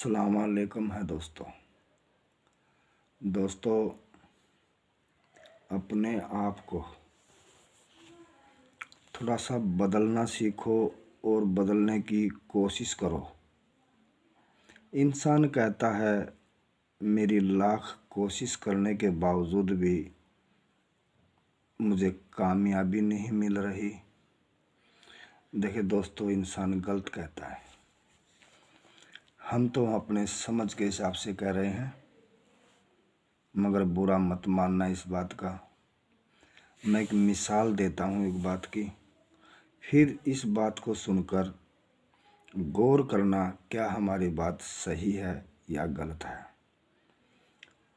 अस्सलाम वालेकुम है दोस्तों अपने आप को थोड़ा सा बदलना सीखो और बदलने की कोशिश करो। इंसान कहता है मेरी लाख कोशिश करने के बावजूद भी मुझे कामयाबी नहीं मिल रही। देखिए दोस्तों, इंसान गलत कहता है। हम तो अपने समझ के हिसाब से कह रहे हैं, मगर बुरा मत मानना इस बात का। मैं एक मिसाल देता हूँ एक बात की, फिर इस बात को सुनकर गौर करना क्या हमारी बात सही है या गलत है।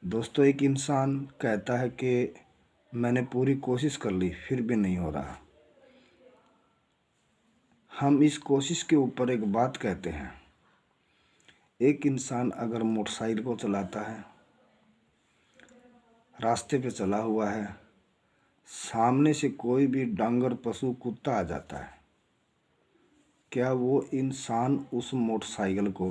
दोस्तों, एक इंसान कहता है कि मैंने पूरी कोशिश कर ली फिर भी नहीं हो रहा। हम इस कोशिश के ऊपर एक बात कहते हैं। एक इंसान अगर मोटरसाइकिल को चलाता है, रास्ते पे चला हुआ है, सामने से कोई भी डांगर पशु कुत्ता आ जाता है, क्या वो इंसान उस मोटरसाइकिल को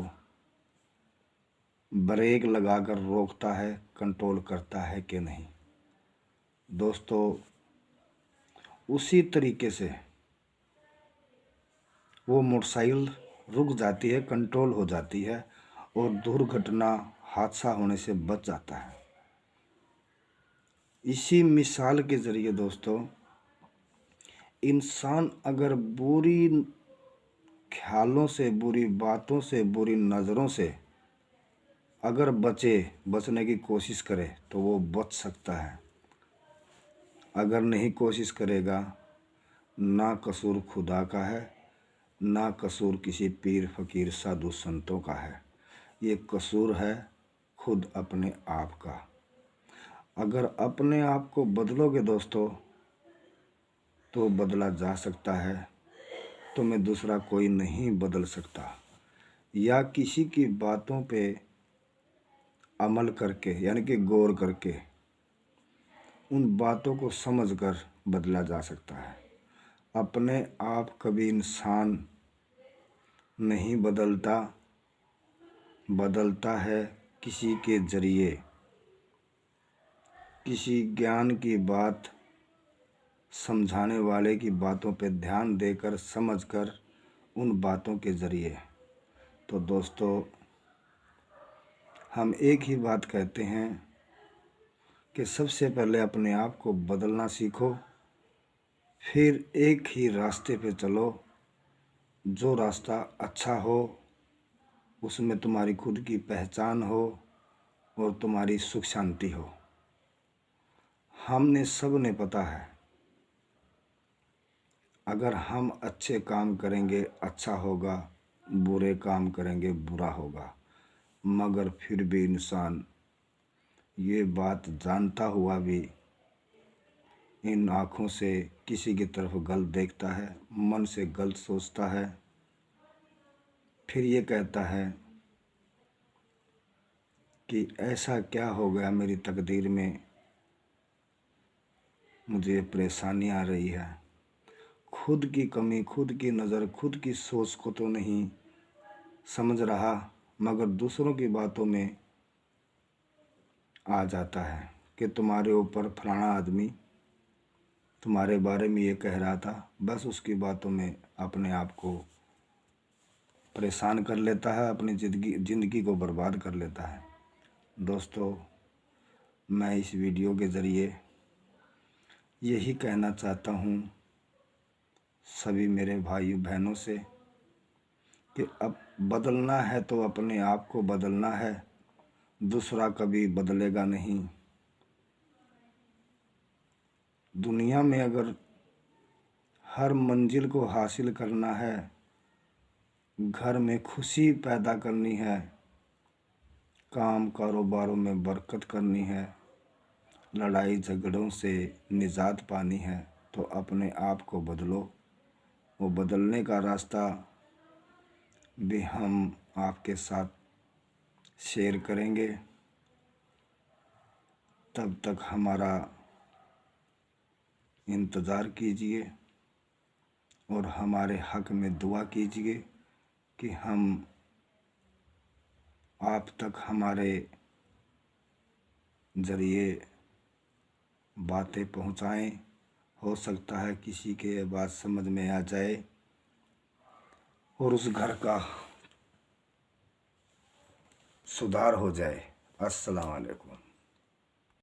ब्रेक लगाकर रोकता है, कंट्रोल करता है कि नहीं? दोस्तों, उसी तरीके से वो मोटरसाइकिल रुक जाती है, कंट्रोल हो जाती है और दुर्घटना हादसा होने से बच जाता है। इसी मिसाल के ज़रिए दोस्तों, इंसान अगर बुरी ख्यालों से, बुरी बातों से, बुरी नज़रों से अगर बचने की कोशिश करे तो वो बच सकता है। अगर नहीं कोशिश करेगा, ना कसूर खुदा का है, ना कसूर किसी पीर फकीर साधु संतों का है। ये कसूर है खुद अपने आप का। अगर अपने आप को बदलोगे दोस्तों तो बदला जा सकता है। तुम्हें दूसरा कोई नहीं बदल सकता। या किसी की बातों पे अमल करके, यानी कि गौर करके, उन बातों को समझकर बदला जा सकता है। अपने आप कभी इंसान नहीं बदलता, बदलता है किसी के ज़रिए, किसी ज्ञान की बात, समझाने वाले की बातों पे ध्यान देकर, समझकर, उन बातों के ज़रिए। तो दोस्तों, हम एक ही बात कहते हैं कि सबसे पहले अपने आप को बदलना सीखो, फिर एक ही रास्ते पे चलो। जो रास्ता अच्छा हो, उसमें तुम्हारी खुद की पहचान हो और तुम्हारी सुख शांति हो। हमने सब ने पता है, अगर हम अच्छे काम करेंगे अच्छा होगा, बुरे काम करेंगे बुरा होगा। मगर फिर भी इंसान ये बात जानता हुआ भी इन आँखों से किसी की तरफ गलत देखता है, मन से गलत सोचता है, फिर ये कहता है कि ऐसा क्या हो गया मेरी तकदीर में, मुझे परेशानी आ रही है। खुद की कमी, खुद की नज़र, खुद की सोच को तो नहीं समझ रहा, मगर दूसरों की बातों में आ जाता है कि तुम्हारे ऊपर फलाना आदमी तुम्हारे बारे में ये कह रहा था। बस उसकी बातों में अपने आप को परेशान कर लेता है, अपनी ज़िंदगी को बर्बाद कर लेता है। दोस्तों, मैं इस वीडियो के ज़रिए यही कहना चाहता हूँ सभी मेरे भाई बहनों से कि अब बदलना है तो अपने आप को बदलना है, दूसरा कभी बदलेगा नहीं। दुनिया में अगर हर मंजिल को हासिल करना है, घर में खुशी पैदा करनी है, काम कारोबारों में बरकत करनी है, लड़ाई झगड़ों से निजात पानी है, तो अपने आप को बदलो। वो बदलने का रास्ता भी हम आपके साथ शेयर करेंगे। तब तक हमारा इंतज़ार कीजिए और हमारे हक़ में दुआ कीजिए कि हम आप तक हमारे ज़रिए बातें पहुँचाएं। हो सकता है किसी के ये बात समझ में आ जाए और उस घर का सुधार हो जाए। अस्सलाम वालेकुम।